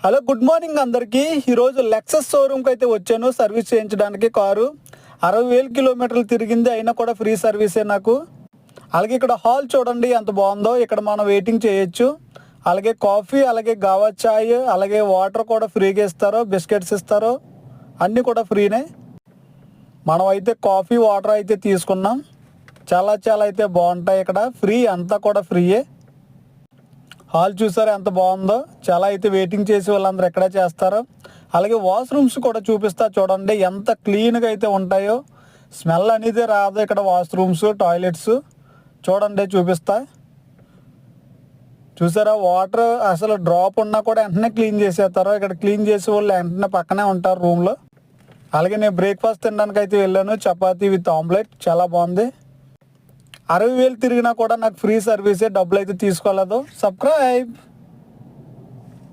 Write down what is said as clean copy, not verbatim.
Hello good morning అందరికీ. ఈరోజు Lexus షోరూమ్కి అయితే వచ్చాను సర్వీస్ చేయించడానికి. కారు 60,000 కిలోమీటర్లు తిరిగింది, అయినా కూడా ఫ్రీ సర్వీసే నాకు. అలాగే ఇక్కడ హాల్ చూడండి ఎంత బాగుందో. ఇక్కడ మనం వెయిటింగ్ చేయొచ్చు. అలాగే కాఫీ, అలాగే గావా చాయ్, అలాగే వాటర్ కూడా ఫ్రీగా ఇస్తారు, బిస్కెట్స్ ఇస్తారు, అన్నీ కూడా ఫ్రీనే. మనం అయితే కాఫీ వాటర్ అయితే తీసుకున్నాం. చాలా అయితే బాగుంటాయి ఇక్కడ. ఫ్రీ, అంతా కూడా ఫ్రీయే. హాల్ చూసారా ఎంత బాగుందో. చాలా అయితే వెయిటింగ్ చేసి వాళ్ళందరూ ఎక్కడే చేస్తారు. అలాగే వాష్రూమ్స్ కూడా చూపిస్తా చూడండి ఎంత క్లీన్గా అయితే ఉంటాయో. స్మెల్ అనేది రాదు ఇక్కడ. వాష్రూమ్స్, టాయిలెట్స్ చూడండి చూపిస్తా. చూసారా వాటర్ అసలు డ్రాప్ ఉన్నా కూడా వెంటనే క్లీన్ చేసేస్తారు. ఇక్కడ క్లీన్ చేసే వాళ్ళు వెంటనే పక్కనే ఉంటారు రూమ్లో. అలాగే నేను బ్రేక్ఫాస్ట్ తినడానికి అయితే వెళ్ళాను, చపాతీ విత్ ఆమ్లెట్. చాలా బాగుంది. 60,000 తిరిగినా కూడా నాకు ఫ్రీ సర్వీసే, డబ్బులు అయితే తీసుకోలేదు. సబ్స్క్రైబ్.